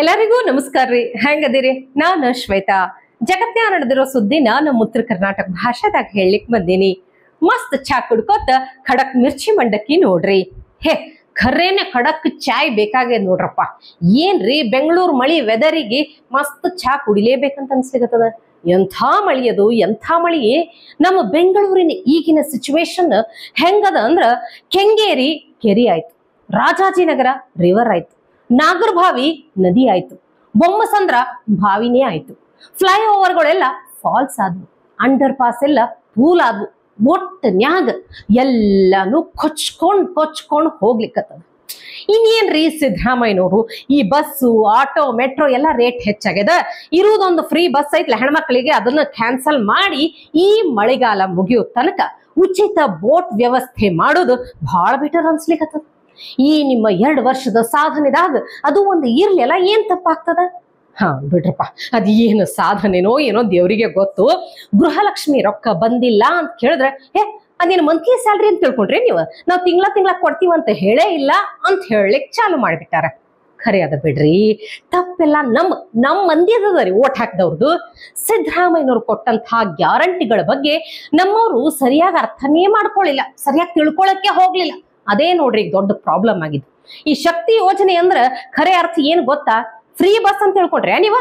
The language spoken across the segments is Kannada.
ಎಲ್ಲರಿಗೂ ನಮಸ್ಕಾರ ರೀ. ಹೆಂಗದಿರಿ? ನಾನು ಶ್ವೇತಾ. ಜಗತ್ನ್ಯಾಗ ನಡೆದಿರೋ ಸುದ್ದಿನ ನಮ್ಮ ಉತ್ತರ ಕರ್ನಾಟಕ ಭಾಷೆದಾಗ ಹೇಳಲಿಕ್ ಬಂದೀನಿ. ಮಸ್ತ್ ಚಾ ಕುಡ್ಕೋತ ಖಡಕ್ ಮಿರ್ಚಿ ಮಂಡಕ್ಕಿ ನೋಡ್ರಿ. ಹೇ ಖರೇನೆ ಖಡಕ್ ಚಾಯ್ ಬೇಕಾಗ್ಯದ ನೋಡ್ರಪ್ಪ. ಏನ್ರಿ ಬೆಂಗಳೂರು ಮಳಿ ವೆದರಿಗೆ ಮಸ್ತ್ ಚಾ ಕುಡಿಲೇಬೇಕಂತ ಅನ್ಸ್ಲಿಕತ್ತದ. ಎಂಥ ಮಳಿ ಅದು, ಎಂಥ ಮಳಿ. ನಮ್ಮ ಬೆಂಗಳೂರಿನ ಈಗಿನ ಸಿಚುವೇಶನ್ ಹೆಂಗದ ಅಂದ್ರ ಕೆಂಗೇರಿ ಕೆರಿ ಆಯ್ತು, ರಾಜಾಜಿನಗರ ರಿವರ್ ಆಯ್ತು, ನಾಗರಭಾವಿ ನದಿ ಆಯ್ತು, ಬೊಮ್ಮಸಂದ್ರ ಬಾವಿನೇ ಆಯ್ತು, ಫ್ಲೈಓವರ್ಗಳೆಲ್ಲ ಫಾಲ್ಸ್ ಆದ್ವು, ಅಂಡರ್ ಪಾಸ್ ಎಲ್ಲ ಪೂಲ್ ಆದ್ವು. ಒಟ್ಟನ್ಯಾಗ ಎಲ್ಲಾನು ಕೊಚ್ಕೊಂಡ್ ಹೋಗ್ಲಿಕ್ಕತ್ತದ. ಇನ್ನೇನ್ರಿ ಸಿದ್ದರಾಮಯ್ಯನವರು ಈ ಬಸ್ಸು ಆಟೋ ಮೆಟ್ರೋ ಎಲ್ಲ ರೇಟ್ ಹೆಚ್ಚಾಗ್ಯದ, ಇರುವುದೊಂದು ಫ್ರೀ ಬಸ್ ಐತ್ಲ ಹೆಣ್ಮಕ್ಳಿಗೆ, ಅದನ್ನ ಕ್ಯಾನ್ಸಲ್ ಮಾಡಿ ಈ ಮಳೆಗಾಲ ಮುಗಿಯೋ ತನಕ ಉಚಿತ ಬೋಟ್ ವ್ಯವಸ್ಥೆ ಮಾಡೋದು ಬಹಳ ಬೆಟರ್ ಅನ್ಸ್ಲಿಕ್ಕತ್ತದ. ಈ ನಿಮ್ಮ 2 ವರ್ಷದ ಸಾಧನೆದಾಗ ಅದು ಒಂದು ಇರ್ಲಿಲ್ಲ, ಏನ್ ತಪ್ಪಾಗ್ತದ? ಬಿಡ್ರಪ್ಪ, ಅದ್ ಏನು ಸಾಧನೆನೋ ಏನೋ ದೇವ್ರಿಗೆ ಗೊತ್ತು. ಗೃಹಲಕ್ಷ್ಮಿ ರೊಕ್ಕ ಬಂದಿಲ್ಲ ಅಂತ ಕೇಳಿದ್ರೆ ಅದೇನು ಮಂತ್ಲಿ ಸ್ಯಾಲ್ರಿ ಅಂತ ತಿಳ್ಕೊಂಡ್ರಿ ನೀವು, ನಾವು ತಿಂಗಳ ಕೊಡ್ತೀವಂತ ಹೇಳೇ ಇಲ್ಲ ಅಂತ ಹೇಳಲಿಕ್ ಚಾಲು ಮಾಡಿಬಿಟ್ಟಾರ. ಖರೆ ಅದ ಬಿಡ್ರಿ, ತಪ್ಪೆಲ್ಲ ನಮ್ಮ ಮಂದಿ ಅದ ರೀ ಓಟ್ ಹಾಕಿದವ್ರದ್ದು. ಸಿದ್ದರಾಮಯ್ಯನವ್ರು ಕೊಟ್ಟಂತಹ ಗ್ಯಾರಂಟಿಗಳ ಬಗ್ಗೆ ನಮ್ಮವರು ಸರಿಯಾಗಿ ಅರ್ಥನೇ ಮಾಡ್ಕೊಳ್ಳಿಲ್ಲ, ಸರಿಯಾಗಿ ತಿಳ್ಕೊಳಕ್ಕೆ ಹೋಗ್ಲಿಲ್ಲ. ಅದೇ ನೋಡ್ರಿ ದೊಡ್ಡ ಪ್ರಾಬ್ಲಮ್ ಆಗಿದ್ದು. ಈ ಶಕ್ತಿ ಯೋಜನೆ ಅಂದ್ರ ಖರೆ ಅರ್ಥ ಏನ್ ಗೊತ್ತಾ? ಫ್ರೀ ಬಸ್ ಅಂತ ತಿಳ್ಕೊಂಡ್ರೆ ನೀವ?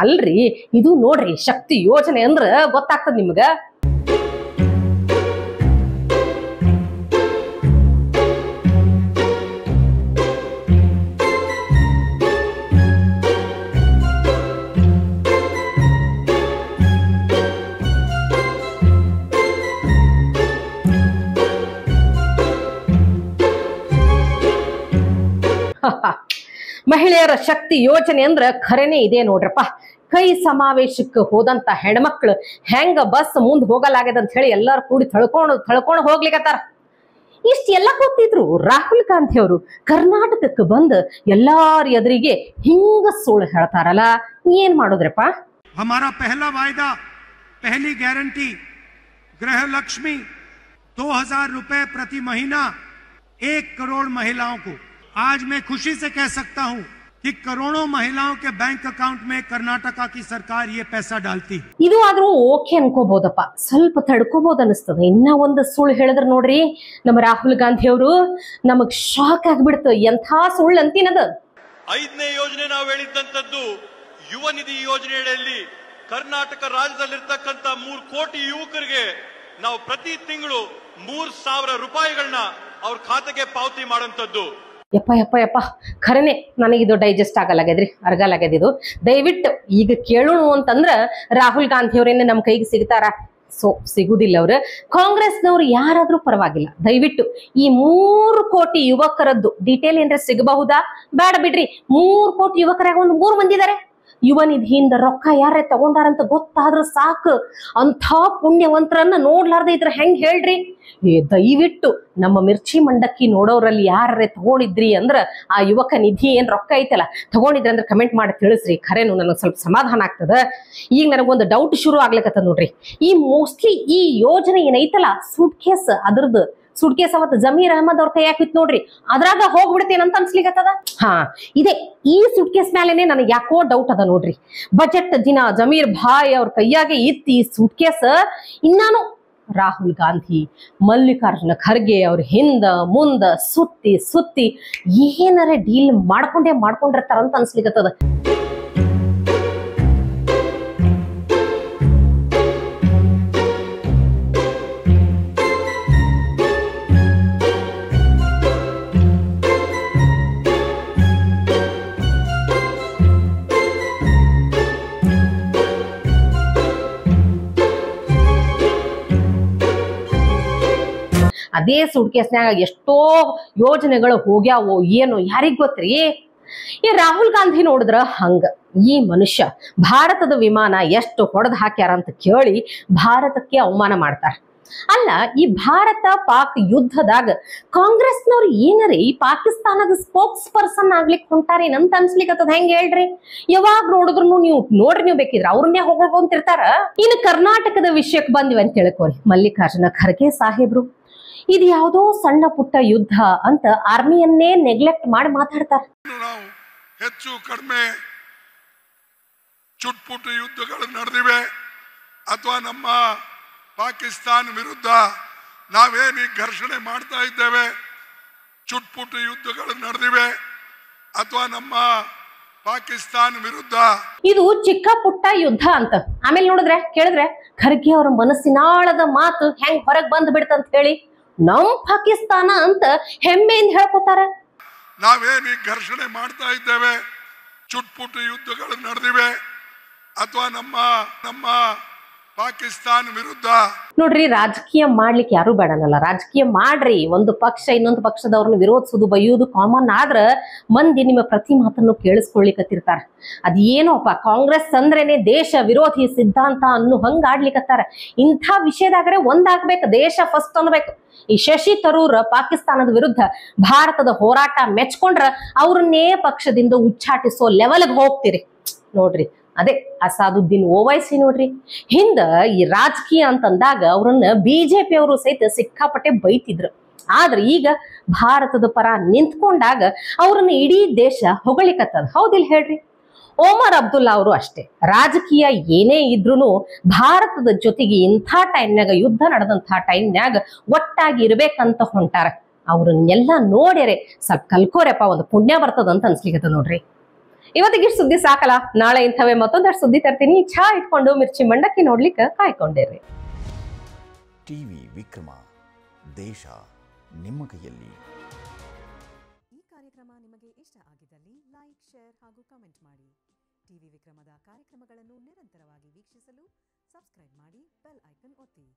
ಅಲ್ರಿ, ಇದು ನೋಡ್ರಿ ಶಕ್ತಿ ಯೋಜನೆ ಅಂದ್ರ ಗೊತ್ತಾಗ್ತದ ನಿಮ್ಗ. ಮಹಿಳೆಯರ ಶಕ್ತಿ ಯೋಜನೆ ಅಂದ್ರ ಖರೇನೆ ಇದೆ ನೋಡ್ರಪ್ಪ. ಕೈ ಸಮಾವೇಶಕ್ಕೆ ಹೋದಂತ ಹೆಣ್ಮಕ್ಳು ಹೆಂಗ ಬಸ್ ಮುಂದ್ ಹೋಗಲಾಗ್ಯದ ಅಂತ ಹೇಳಿ ಎಲ್ಲಾರು ಕೂಡಿ ಥಳ್ಕೊಂಡು ಹೋಗ್ಲಿಕತ್ತಾರ. ಇಷ್ಟೆಲ್ಲ ಗೊತ್ತಿದ್ರು ರಾಹುಲ್ ಗಾಂಧಿ ಅವರು ಕರ್ನಾಟಕಕ್ಕೆ ಬಂದ್ ಎಲ್ಲಾರ ಎದುರಿಗೆ ಹಿಂಗ ಸುಳ್ಳು ಹೇಳ್ತಾರಲ್ಲ, ಏನ್ ಮಾಡೋದ್ರಪ್ಪ? हमारा पहला वायदा, पहली गारंटी गृह लक्ष्मी 2000 रुपए प्रति महीना 1 करोड़ महिलाओं को। आज मैं खुशी से कह सकता हूं कि करोड़ों महिलाओं के बैंक अकाउंट में कर्नाटका की सरकार ये पैसा डालती है। ಇದು ಆದ್ರೂ ಓಕೆ ಅನ್ಕೋಬಹುದಪ್ಪ, ಸ್ವಲ್ಪ ತಡ್ಕೋಬಹುದು ಅನಿಸ್ತದ. ಇನ್ನ ಒಂದು ಸುಳ್ಳು ಹೇಳಿದ್ರ ನೋಡ್ರಿ ನಮ್ಮ ರಾಹುಲ್ ಗಾಂಧಿ ಅವರು, ನಮಗ್ ಶಾಕ್ ಆಗ್ಬಿಡ್ತು. ಎಂಥ ಸುಳ್ಳು ಅಂತೀನದ. 5ನೇ ಯೋಜನೆ ನಾವು ಹೇಳಿದ್ದಂತದ್ದು ಯುವ ನಿಧಿ ಯೋಜನೆಯಲ್ಲಿ ಕರ್ನಾಟಕ ರಾಜ್ಯದಲ್ಲಿರ್ತಕ್ಕಂಥ 3 ಕೋಟಿ ಯುವಕರಿಗೆ ನಾವು ಪ್ರತಿ ತಿಂಗಳು 3000 ರೂಪಾಯಿಗಳನ್ನ ಅವ್ರ ಖಾತೆಗೆ ಪಾವತಿ ಮಾಡುವಂತದ್ದು. ಯಪ್ಪ ಖರೇನೆ ನನಗಿದು ಡೈಜೆಸ್ಟ್ ಆಗಲಾಗ್ಯದ್ರಿ, ಅರ್ಗಲಾಗ್ಯದಿದು. ದಯವಿಟ್ಟು ಈಗ ಕೇಳೋಣ ಅಂತಂದ್ರ ರಾಹುಲ್ ಗಾಂಧಿ ಅವರೇನೆ ನಮ್ ಕೈಗೆ ಸಿಗ್ತಾರ? ಸಿಗುದಿಲ್ಲ. ಅವ್ರು ಕಾಂಗ್ರೆಸ್ನವ್ರು ಯಾರಾದ್ರೂ ಪರವಾಗಿಲ್ಲ, ದಯವಿಟ್ಟು ಈ 3 ಕೋಟಿ ಯುವಕರದ್ದು ಡೀಟೇಲ್ ಏನ್ರ ಸಿಗಬಹುದಾ? ಬೇಡ ಬಿಡ್ರಿ. 3 ಕೋಟಿ ಯುವಕರಾಗ ಒಂದು 3 ಮಂದಿ ಇದಾರೆ. ಯುವ ನಿಧಿಯಿಂದ ರೊಕ್ಕ ಯಾರೇ ತಗೊಂಡಾರಂತ ಗೊತ್ತಾದ್ರ ಸಾಕು. ಅಂಥ ಪುಣ್ಯವಂತರನ್ನ ನೋಡ್ಲಾರ್ದ ಇದ್ರ ಹೆಂಗ್ ಹೇಳ್ರಿ? ದಯವಿಟ್ಟು ನಮ್ಮ ಮಿರ್ಚಿ ಮಂಡಕ್ಕಿ ನೋಡೋರಲ್ಲಿ ಯಾರೇ ತಗೊಂಡಿದ್ರಿ ಅಂದ್ರ ಆ ಯುವಕ ನಿಧಿ ಏನ್ ರೊಕ್ಕ ಐತಲ್ಲ ತಗೊಂಡಿದ್ರಿ ಅಂದ್ರೆ ಕಮೆಂಟ್ ಮಾಡಿ ತಿಳಿಸ್ರಿ. ಖರೇನು ನನಗೆ ಸ್ವಲ್ಪ ಸಮಾಧಾನ ಆಗ್ತದ. ಈಗ ನನಗೊಂದು ಡೌಟ್ ಶುರು ಆಗ್ಲಿಕತ್ತದ ನೋಡ್ರಿ. ಈ ಮೋಸ್ಟ್ಲಿ ಈ ಯೋಜನೆ ಏನೈತಲ್ಲ ಸೂಟ್ ಕೇಸ್, ಅದ್ರದ್ದು ಸೂಟ್ ಕೇಸ್ ಅವತ್ತು ಜಮೀರ್ ಅಹಮದ್ ಅವ್ರ ಕೈ ಹಾಕಿತ್ ನೋಡ್ರಿ, ಅದ್ರಾಗ ಹೋಗ್ಬಿಡ್ತೇನಂತ ಅನ್ಸ್ಲಿಕತ್ತದ. ಇದೆ ಈ ಸೂಟ್ ಕೇಸ್ ಮೇಲೆನೆ ನನಗೆ ಯಾಕೋ ಡೌಟ್ ಅದ ನೋಡ್ರಿ. ಬಜೆಟ್ ದಿನ ಜಮೀರ್ ಭಾಯ್ ಅವ್ರ ಕೈಯಾಗೆ ಇತ್ತಿ ಸೂಟ್ ಕೇಸ್ ಇನ್ನಾನು ರಾಹುಲ್ ಗಾಂಧಿ ಮಲ್ಲಿಕಾರ್ಜುನ ಖರ್ಗೆ ಅವ್ರ ಹಿಂದ ಮುಂದ ಸುತ್ತಿ ಏನಾರ ಡೀಲ್ ಮಾಡ್ಕೊಂಡಿರ್ತಾರಂತ ಅನ್ಸ್ಲಿಕತ್ತದ. ಅದೇ ಸೂಟ್ ಕೇಸ್ನಾಗ ಎಷ್ಟೋ ಯೋಜನೆಗಳು ಹೋಗ್ಯಾವೋ ಏನೋ ಯಾರಿಗ್ ಗೊತ್ತ್ರಿ. ಈ ರಾಹುಲ್ ಗಾಂಧಿ ನೋಡಿದ್ರ ಹಂಗ, ಈ ಮನುಷ್ಯ ಭಾರತದ ವಿಮಾನ ಎಷ್ಟು ಹೊಡೆದ್ ಹಾಕ್ಯಾರ ಅಂತ ಕೇಳಿ ಭಾರತಕ್ಕೆ ಅವಮಾನ ಮಾಡ್ತಾರ. ಅಲ್ಲ, ಈ ಭಾರತ ಪಾಕ್ ಯುದ್ಧದಾಗ ಕಾಂಗ್ರೆಸ್ನವ್ರು ಏನರಿ ಈ ಪಾಕಿಸ್ತಾನದ ಸ್ಪೋಕ್ಸ್ ಪರ್ಸನ್ ಆಗ್ಲಿಕ್ಕೆ ಹೊಂಟಾರೇನಂತ ಅನ್ಸ್ಲಿಕ್ಕತ್ತದ. ಹೆಂಗ್ ಹೇಳ್ರಿ? ಯಾವಾಗ ನೋಡಿದ್ರು ನೀವು ಬೇಕಿದ್ರ ಅವ್ರನ್ನೇ ಹೊಗಳ್ಕೊಂತಿರ್ತಾರ. ಇನ್ನು ಕರ್ನಾಟಕದ ವಿಷಯಕ್ಕೆ ಬಂದಿವಿ ಅಂತ ತಿಳ್ಕೋರಿ. ಮಲ್ಲಿಕಾರ್ಜುನ ಖರ್ಗೆ ಸಾಹೇಬ್ರು ಇದು ಯಾವುದೋ ಸಣ್ಣ ಪುಟ್ಟ ಯುದ್ಧ ಅಂತ ಆರ್ಮಿಯನ್ನೇ ನೆಗ್ಲೆಕ್ಟ್ ಮಾಡಿ ಮಾತಾಡ್ತಾರೆ. ಹೆಚ್ಚು ಕಡಿಮೆ ಚುಟ್ಪುಟ ಯುದ್ಧಗಳು ನಡೆದಿವೆ ಅಥವಾ ನಮ್ಮ ಪಾಕಿಸ್ತಾನ ವಿರುದ್ಧ ನಾವೇನು ಘರ್ಷಣೆ ಮಾಡ್ತಾ ಇದ್ದೇವೆ, ಚುಟ್ಪುಟ ಯುದ್ಧಗಳು ನಡೆದಿವೆ ಅಥವಾ ನಮ್ಮ ಪಾಕಿಸ್ತಾನ ವಿರುದ್ಧ ಇದು ಚಿಕ್ಕ ಪುಟ್ಟ ಯುದ್ಧ ಅಂತ ಆಮೇಲೆ ನೋಡಿದ್ರೆ ಕೇಳಿದ್ರೆ ಖರ್ಗೆ ಅವರ ಮನಸ್ಸಿನಾಳದ ಮಾತು ಹೆಂಗ್ ಹೊರಗ್ ಬಂದ್ ಬಿಡ್ತಂತ ಹೇಳಿ ನಮ್ ಪಾಕಿಸ್ತಾನ ಅಂತ ಹೆಮ್ಮೆಯಿಂದ ಹೇಳ್ಕೊತಾರ. ನಾವೇನು ಘರ್ಷಣೆ ಮಾಡ್ತಾ ಇದ್ದೇವೆ, ಚುಟ್ಪುಟ ಯುದ್ಧಗಳು ನಡೆದಿವೆ ಅಥವಾ ನಮ್ಮ ಪಾಕಿಸ್ತಾನ ವಿರುದ್ಧ. ನೋಡ್ರಿ, ರಾಜಕೀಯ ಮಾಡ್ಲಿಕ್ಕೆ ಯಾರು ಬೇಡನಲ್ಲ, ರಾಜಕೀಯ ಮಾಡ್ರಿ. ಒಂದು ಪಕ್ಷ ಇನ್ನೊಂದು ಪಕ್ಷದವ್ರನ್ನ ವಿರೋಧಿಸುದು ಬೈಯುವುದು ಕಾಮನ್ ಆದ್ರ ಮಂದಿ ನಿಮ್ಮ ಪ್ರತಿ ಮಾತನ್ನು ಕೇಳಿಸ್ಕೊಳ್ಳಿಕತ್ತಿರ್ತಾರ. ಅದೇನೋಪ್ಪ ಕಾಂಗ್ರೆಸ್ ಅಂದ್ರೇನೆ ದೇಶ ವಿರೋಧಿ ಸಿದ್ಧಾಂತ ಅನ್ನೋ ಹಂಗ ಆಡ್ಲಿಕತ್ತಾರ. ಇಂಥ ವಿಷಯದಾಗರೆ ಒಂದಾಗ್ಬೇಕು, ದೇಶ ಫಸ್ಟ್ ಅನ್ಬೇಕು. ಈ ಶಶಿ ತರೂರ್ ಪಾಕಿಸ್ತಾನದ ವಿರುದ್ಧ ಭಾರತದ ಹೋರಾಟ ಮೆಚ್ಕೊಂಡ್ರ ಅವ್ರನ್ನೇ ಪಕ್ಷದಿಂದ ಉಚ್ಚಾಟಿಸೋ ಲೆವೆಲ್ಗೆ ಹೋಗ್ತೀರಿ. ನೋಡ್ರಿ, ಅದೇ ಅಸಾದುದ್ದೀನ್ ಓವೈಸಿ ನೋಡ್ರಿ, ಹಿಂದ ಈ ರಾಜಕೀಯ ಅಂತಂದಾಗ ಅವ್ರನ್ನ ಬಿಜೆಪಿ ಅವರು ಸಹಿತ ಸಿಕ್ಕಾಪಟ್ಟೆ ಬೈತಿದ್ರು. ಆದ್ರೆ ಈಗ ಭಾರತದ ಪರ ನಿಂತ್ಕೊಂಡಾಗ ಅವ್ರನ್ನ ಇಡೀ ದೇಶ ಹೊಗಳಿಕತ್ತದ. ಹೌದಿಲ್ಲ ಹೇಳ್ರಿ? ಓಮರ್ ಅಬ್ದುಲ್ಲಾ ಅವರು ಅಷ್ಟೇ, ರಾಜಕೀಯ ಏನೇ ಇದ್ರೂ ಭಾರತದ ಜೊತೆಗೆ ಇಂಥ ಟೈಮ್ನಾಗ, ಯುದ್ಧ ನಡೆದಂಥ ಟೈಮ್ನಾಗ ಒಟ್ಟಾಗಿ ಇರ್ಬೇಕಂತ ಹೊಂಟಾರ. ಅವ್ರನ್ನೆಲ್ಲ ನೋಡ್ಯಾರೆ ಸ್ವಲ್ಪ ಕಲ್ಕೋರಪ್ಪ, ಒಂದು ಪುಣ್ಯ ಬರ್ತದಂತ ಅನ್ಸ್ಲಿಕ್ಕದ ನೋಡ್ರಿ. ಇವತ್ತಿಗೆ ಸುದ್ದಿ ಸಾಕಲ್ಲ, ನಾಳೆ ಇಂಥವೇ ಮತ್ತೊಂದಷ್ಟು ಸುದ್ದಿ ತರ್ತೀನಿ. ಚಹಾ ಇಟ್ಕೊಂಡು ಮಿರ್ಚಿ ಮಂಡಕ್ಕಿ ನೋಡ್ಲಿಕ್ಕೆ ಕಾಯ್ಕೊಂಡಿರ್ರಿ. ಟಿವಿ ವಿಕ್ರಮ, ದೇಶ ನಿಮ್ಮ ಕೈಯಲ್ಲಿ. ಈ ಕಾರ್ಯಕ್ರಮ ನಿಮಗೆ ಇಷ್ಟ ಆಗಿದ್ದಲ್ಲಿ ಲೈಕ್, ಶೇರ್ ಹಾಗೂ ಕಮೆಂಟ್ ಮಾಡಿ. ಟಿವಿ ವಿಕ್ರಮದ ಕಾರ್ಯಕ್ರಮಗಳನ್ನು ನಿರಂತರವಾಗಿ ವೀಕ್ಷಿಸಲು ಸಬ್ಸ್ಕ್ರೈಬ್ ಮಾಡಿ, ಬೆಲ್ ಐಕನ್ ಒತ್ತಿ.